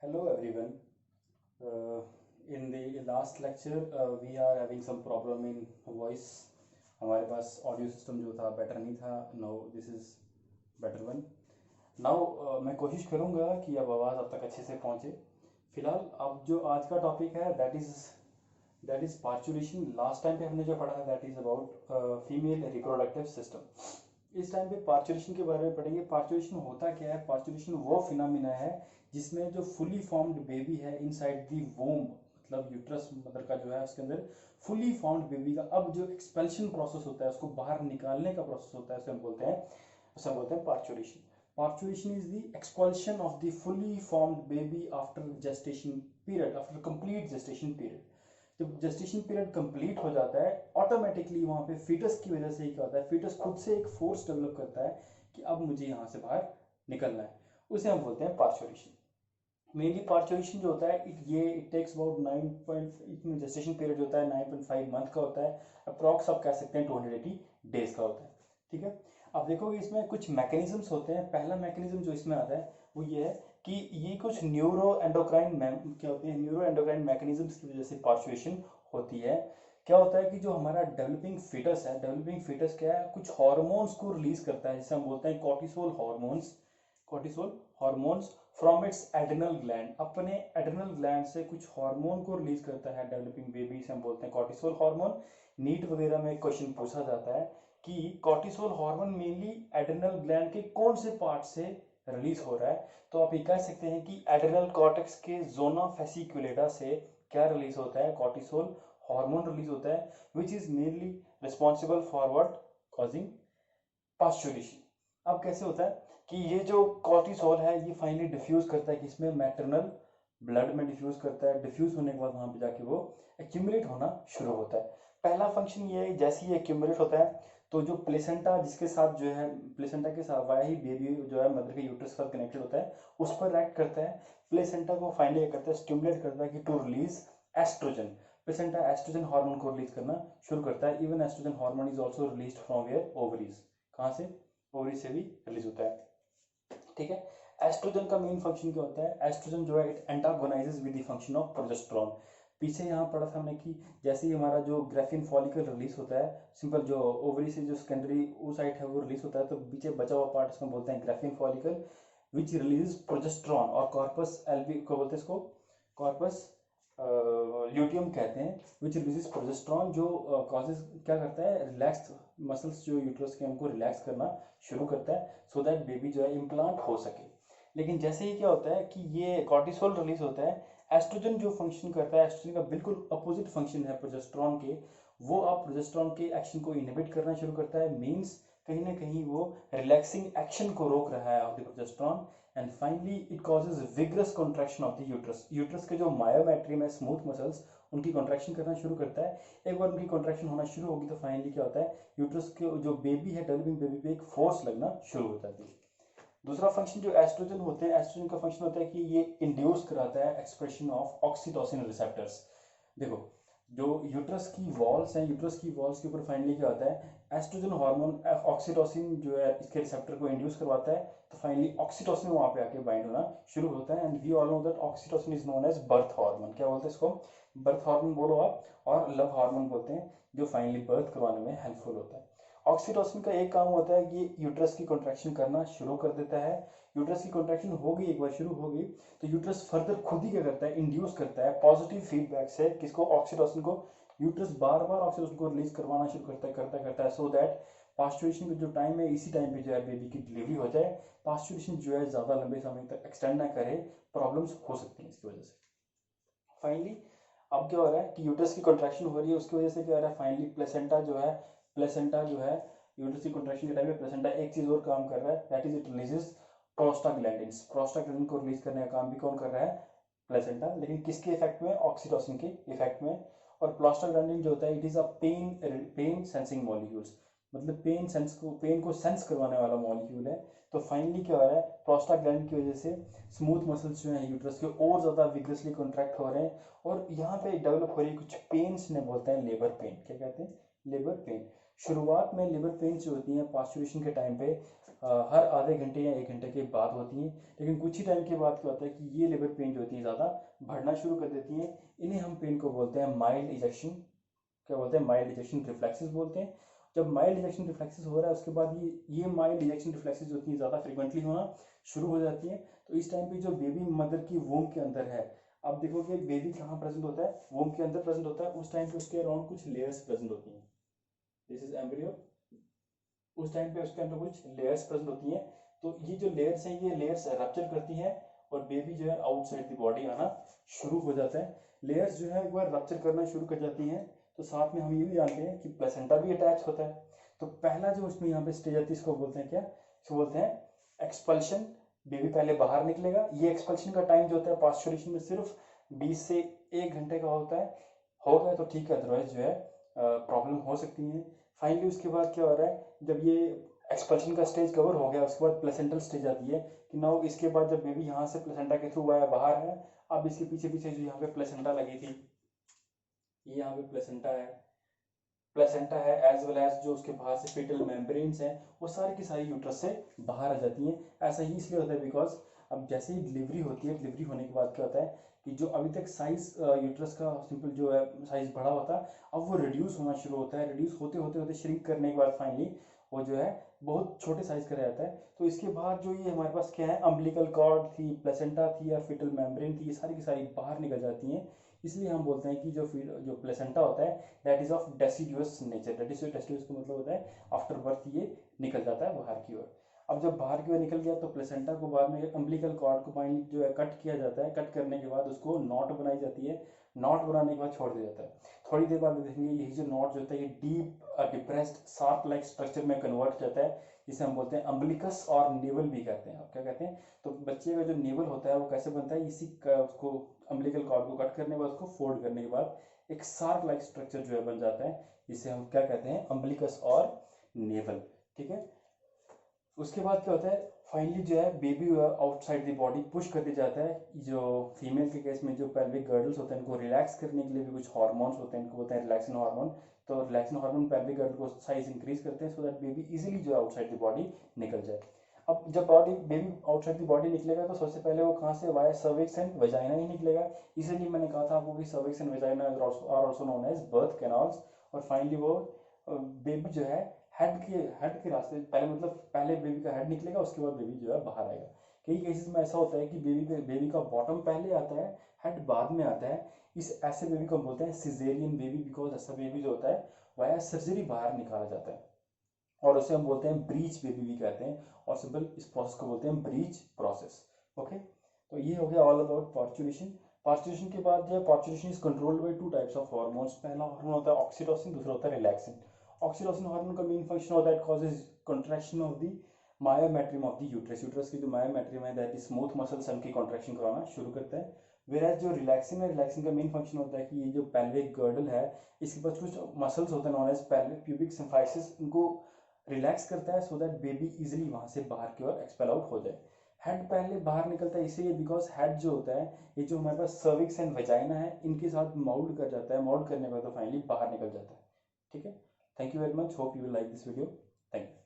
Hello everyone. In the last lecture, we are having some problem in voice. हमारे पास audio system जो था better नहीं था. Now this is better one. Now मैं कोशिश करूँगा कि अब आवाज़ अब तक अच्छे से पहुँचे. फिलहाल अब जो आज का टॉपिक है that is parturition. Last time पे हमने जो पढ़ा है that is about female reproductive system. इस टाइम पे पार्चुरेशन के बारे में पढ़ेंगे. पार्चुरेशन होता क्या है? पार्चुरेशन वो फिनोमिना है जिसमें जो फुली फॉर्म्ड बेबी है इनसाइड दी वोम, मतलब यूट्रस मदर का जो है उसके अंदर फुली फॉर्म्ड बेबी का अब जो एक्सपेल्शन प्रोसेस होता है, उसको बाहर निकालने का प्रोसेस होता है, उसे हम बोलते हैं parturition. Parturition is the expulsion of the fully formed baby after gestation period, after complete gestation period. जब जेस्टेशन पीरियड कंप्लीट हो जाता है, ऑटोमेटिकली वहां पे फीटस की वजह से ही क्या होता है, फीटस खुद से एक फोर्स डेवलप करता है कि अब मुझे यहाँ से बाहर निकलना है. उसे हम बोलते हैं पार्चुरेशन. मेनली पार्चुरेशन जो होता है it takes about 9. Gestation period जो होता है 9.5 मंथ का होता है. अप्रॉक्स आप कह सकते हैं 280 डेज का होता है. ठीक है. अब देखोगे इसमें कुछ मैकेनिज्म्स होते हैं. पहला मैकेनिज्म जो इसमें आता है वो ये है कि ये कुछ न्यूरो एंडोक्राइन क्या होते हैं, न्यूरो एंडोक्राइन मैकेनिज्म्स की वजह से पार्चुरेशन होती है. क्या होता है कि जो हमारा डेवलपिंग फीटस है, डेवलपिंग फीटस क्या है, कुछ हार्मोन्स को रिलीज करता है जिसे हम बोलते हैं cortisol hormones. Cortisol hormones from its adrenal gland, अपने एड्रिनल ग्लैंड से कुछ हार्मोन को रिलीज करता है डेवलपिंग बेबी, से हम बोलते हैं कॉर्टिसोल हार्मोन. नीट वगैरह में क्वेश्चन पूछा जाता है कि cortisol hormone mainly adrenal gland के कौन से पार्ट से रिलीज हो रहा है. तो आप ये कह सकते हैं कि एड्रिनल कॉर्टेक्स के जोना फेसिकुलेटा से क्या रिलीज होता है, कॉर्टिसोल हार्मोन रिलीज होता है, which is mainly responsible for what, causing parturition. अब कैसे होता है कि ये जो कॉर्टिसोल है ये फाइनली डिफ्यूज करता है कि इसमें मैटरनल ब्लड में डिफ्यूज करता है. डिफ्यूज होने के बाद वहां पे जाके वो एक्यूमुलेट होना शुरू होता है. पहला फंक्शन ये है, जैसे ही एक्यूमुलेट होता है तो जो प्लेसेंटा जिसके साथ जो है, प्लेसेंटा के साथ वाया ही बेबी जो है मदर के यूट्रस के साथ कनेक्टेड होता है उस पर एक्ट करता है. प्लेसेंटा को फाइनली करता है, स्टिमुलेट करता है कि to release oestrogen. Placenta oestrogen hormone को रिलीज करना शुरू करता है. Even oestrogen hormone is also release from where, ovaries. कहाँ से? ओवरी से भी रिलीज होता है. ठीक है. एस्ट्रोजन का मेन फंक्शन क्या होता है? एस्ट्रोजन जो है it antagonises with the function of progesterone. पीछे यहाँ पढ़ा था हमने कि जैसे ही हमारा जो ग्राफिन फॉलिकल रिलीज होता है, सिंपल जो ओवरी से जो सेकेंडरी साइट है वो रिलीज होता है, तो पीछे बचा हुआ पार्ट इसको बोलते हैं ग्राफिन फॉलिकल, विच रिलीज प्रोजेस्टेरोन. और कॉर्पस एल्बी को बोलते हैं, इसको कॉर्पस ल्यूटियम कहते हैं, विच रिलीजेस प्रोजेस्टेरोन, जो कॉजेज क्या करता है, रिलैक्स मसल्स जो यूट्रस के उनको रिलैक्स करना शुरू करता है सो दैट बेबी जो है इम्प्लांट हो सके. लेकिन जैसे ही क्या होता है कि ये कॉर्टिसोल रिलीज होता है, एस्ट्रोजन जो फंक्शन करता है, एस्ट्रोजन का बिल्कुल अपोजिट फंक्शन है प्रोजेस्टेरोन के, वो अब प्रोजेस्टेरोन के एक्शन को इनहिबिट करना शुरू करता है. मींस कहीं ना कहीं वो रिलैक्सिंग एक्शन को रोक रहा है of the progesterone. And finally it causes vigorous contraction of the uterus. Uterus के जो मायोमेट्रियम है, स्मूथ मसल्स, उनकी कॉन्ट्रैक्शन करना शुरू करता है. एक बार उनकी कॉन्ट्रैक्शन होना शुरू होगी तो फाइनली क्या होता है, यूट्रस के जो बेबी है, डेवलपिंग बेबी पे एक फोर्स लगना शुरू हो जाती है. दूसरा फंक्शन जो एस्ट्रोजन होते हैं, एस्ट्रोजन का फंक्शन होता है कि ये इंड्यूस कराता है एक्सप्रेशन ऑफ ऑक्सीटोसिन रिसेप्टर्स. देखो जो यूट्रस की वॉल्स हैं, यूट्रस की वॉल्स के ऊपर फाइनली क्या होता है, एस्ट्रोजन हार्मोन ऑक्सीटोसिन जो है इसके रिसेप्टर को इंड्यूस करवाता है, तो फाइनली ऑक्सीटोसिन वहां पे आके बाइंड होना शुरू होता है. And we all know that oxytocin is known as birth hormone. क्या बोलते हैं इसको? बर्थ हार्मोन बोलो आप, और लव हार्मोन बोलते हैं, जो फाइनली बर्थ करवाने में हेल्पफुल होता है. ऑक्सीटोसिन का एक काम होता है कि यूट्रस की कॉन्ट्रैक्शन करना शुरू कर देता है. यूट्रस की कॉन्ट्रैक्शन हो गई, एक बार शुरू हो गई तो यूट्रस फर्दर खुद ही क्या करता है, इंड्यूस करता है पॉजिटिव फीडबैक से, किसको? ऑक्सीटोसिन को. यूट्रस बार बार ऑक्सीटोसिन को रिलीज करवाना शुरू करता है सो दैट पास्चुरेशन का जो टाइम है इसी टाइम पे जो है बेबी की डिलीवरी हो जाए. पास्चुरेशन जो है ज़्यादा लंबे समय तक एक्सटेंड ना करे, प्रॉब्लम्स हो सकती हैं इसकी वजह से. फाइनली अब क्या हो रहा है कि यूट्रस की कॉन्ट्रैक्शन हो रही है, उसकी वजह से क्या हो रहा है, फाइनली प्लेसेंटा जो है यूट्रस की कॉन्ट्रैक्शन के टाइम में प्लेसेंटा एक चीज और काम कर रहा है, that is it releases prostaglandins. Prostaglandin को रिलीज करने का काम भी कौन कर रहा है? प्लेसेंटा. लेकिन किसके इफेक्ट में? ऑक्सीटोसिन के इफेक्ट में. और प्रोस्टाग्लैंडिन जो होता है it is a pain sensing molecules, मतलब पेन को सेंस करवाने वाला मॉलिक्यूल है. तो फाइनली क्या हो रहा है, प्रोस्टाग्लैंडिन की वजह से स्मूथ मसल्स जो है यूट्रस के और ज़्यादा विग्रसली कॉन्ट्रैक्ट हो रहे हैं, और यहाँ पे डेवलप हो रही है कुछ पेन्स, ने बोलते हैं लेबर पेन. क्या कहते हैं? Labour pain. शुरुआत में लेबर पेन्स जो होती हैं पास्चुरेशन के टाइम पे हर आधे घंटे या 1 घंटे के बाद होती हैं, लेकिन कुछ ही टाइम के बाद क्या होता है कि ये लेबर पेन जो होती हैं ज़्यादा बढ़ना शुरू कर देती हैं। इन्हें हम पेन को बोलते हैं माइल्ड इजेक्शन, क्या बोलते हैं, माइल्ड इजेक्शन रिफ्लेक्सेस बोलते हैं। जब माइल्ड इजेक्शन रिफ्लेक्सेस हो रहा है उसके बाद ये माइल्ड इजेक्शन रिफ्लेक्सेस जो होती हैं ज़्यादा फ्रिक्वेंटली होना शुरू हो जाती हैं। तो इस टाइम पे जो बेबी मदर की वोम के अंदर है, आप देखोगे बेबी कहाँ प्रेजेंट होता है, वोम के अंदर प्रेजेंट होता है। उस टाइम पे उसके अराउंड कुछ लेयर्स प्रेजेंट होती हैं। This is embryo. उस टाइम पे उसके अंदर कुछ लेयर्स प्रेजेंट होती हैं। तो ये जो लेयर्स हैं ये लेयर्स रप्चर करती हैं और बेबी जो है आउटसाइड द बॉडी आना शुरू हो जाता है। लेयर्स जो है एक बार रप्चर करना शुरू कर जाती हैं तो साथ में हम ये भी जानते हैं कि प्लेसेंटा भी अटैच होता है। तो पहला जो उसमें यहाँ पे स्टेज आती है इसको बोलते हैं क्या, इसको बोलते हैं एक्सपल्शन। बेबी पहले बाहर निकलेगा। ये एक्सपल्शन का टाइम जो होता है पास्चुरेशन में सिर्फ 20 से 1 घंटे का होता है। हो गया तो ठीक है, अदरवाइज जो है प्रॉब्लम हो सकती है। फाइनली उसके बाद क्या हो रहा है, जब ये एक्सपल्शन का स्टेज कवर हो गया उसके बाद प्लेसेंटल स्टेज आती है कि नाउ इसके बाद जब बेबी यहाँ से प्लेसेंटा के थ्रू आया बाहर है, अब इसके पीछे पीछे जो यहाँ पे प्लेसेंटा लगी थी, ये यहाँ पे प्लेसेंटा है एज वेल एज जो उसके बाहर से फीटल मेम्ब्रेन्स हैं वो सारी की सारी यूट्रस से बाहर आ जाती हैं। ऐसा ही इसलिए होता है बिकॉज अब जैसे ही डिलीवरी होती है, डिलीवरी होने के बाद क्या होता है कि जो अभी तक साइज यूट्रस का सिंपल जो है साइज बड़ा होता है, अब वो रिड्यूस होना शुरू होता है। रिड्यूस होते होते होते श्रिंक करने के बाद फाइनली वो जो है बहुत छोटे साइज का रह जाता है। तो इसके बाद जो ये हमारे पास क्या है, अम्बिलिकल कॉर्ड थी, प्लेसेंटा थी या फीटल मेम्ब्रेन थी, ये सारी की सारी बाहर निकल जाती हैं। इसलिए हम बोलते हैं कि जो प्लेसेंटा होता है that is of deciduous nature. Deciduous का मतलब होता है आफ्टर बर्थ ये निकल जाता है बाहर की ओर। अब जब बाहर की ओर निकल गया तो प्लेसेंटा को बाद में अम्बिलिकल कॉर्ड को फाइनली जो है कट किया जाता है। कट करने के बाद उसको नॉट बनाई जाती है। नॉट बनाने के बाद छोड़ दिया जाता है। थोड़ी देर बाद देखेंगे यही जो नॉट जो होता है ये डीप डिप्रेस्ड सार्क लाइक स्ट्रक्चर में कन्वर्ट हो जाता है, जिसे हम बोलते हैं अम्बिलिकस और नेवल भी कहते हैं। आप क्या कहते हैं, तो बच्चे का जो नेवल होता है वो कैसे बनता है, इसी का उसको अम्बिलिकल कॉर्ड को कट करने के बाद उसको फोल्ड करने के बाद एक सार्क लाइक स्ट्रक्चर जो है बन जाता है, जिसे हम क्या कहते हैं, अम्बिलिकस और नेवल। ठीक है। उसके बाद क्या होता है, फाइनली जो है baby outside the body push कर दिया जाता है। जो फीमेल के केस में जो पेल्विक गर्डल्स होते हैं इनको रिलैक्स करने के लिए भी कुछ हार्मोन्स होते हैं, इनको बोलते हैं रिलैक्सिन हार्मोन। तो रिलैक्सिन हार्मोन पेल्विक गर्डल को साइज इंक्रीज करते हैं सो दैट बेबी इजीली जो है आउटसाइड द बॉडी निकल जाए। अब जब बेबी आउटसाइड द बॉडी निकलेगा तो सबसे पहले वो कहाँ से, वाया सर्विक्स एंड वेजाइना ही निकलेगा। इसीलिए मैंने कहा था आपको कि cervix and vagina are also known as birth canals. और फाइनली वो बेबी जो है हेड के रास्ते पहले, मतलब पहले बेबी का हेड निकलेगा उसके बाद बेबी जो है बाहर आएगा। कई केसेस में ऐसा होता है कि बेबी का बॉटम पहले आता है, हेड बाद में आता है। इस ऐसे बेबी को हम बोलते हैं सिजेरियन बेबी, बिकॉज ऐसा बेबी जो होता है वह सर्जरी बाहर निकाला जाता है और उसे हम बोलते हैं ब्रीच बेबी भी कहते हैं। और सिंपल इस प्रोसेस को बोलते हैं ब्रीच प्रोसेस। ओके, तो ये हो गया ऑल अबाउट पार्चुरेशन। पार्चुरेशन के बाद जो है, parturition is controlled by 2 types of hormones. पहला हार्मोन होता है ऑक्सीटोसिन, दूसरा होता है रिलैक्सिन। ऑक्सीटोसिन हार्मोन का मेन फंक्शन होता है it causes contraction of the myometrium of the uterus. Uterus की जो मायोमेट्रियम है दैट इज स्मूथ मसल्स की कॉन्ट्रैक्शन कराना शुरू करता है। वेराज जो रिलैक्सिन है, रिलैक्सिन का मेन फंक्शन होता है कि ये जो पेल्विक गर्डल है इसके पास कुछ मसल्स होते हैं known as pelvic pubic symphysis, इनको रिलैक्स करता है सो दैट बेबी इजीली वहां से बाहर की ओर एक्सपेल आउट हो जाए। हेड पहले बाहर निकलता है इसीलिए बिकॉज हेड जो होता है, ये जो हमारे पास सर्विक्स एंड वेजाइना है इनके साथ माउल्ड कर जाता है। माउल्ड करने के बाद तो फाइनली बाहर निकल जाता है। ठीक है, thank you very much, hope you will like this video. Thank you.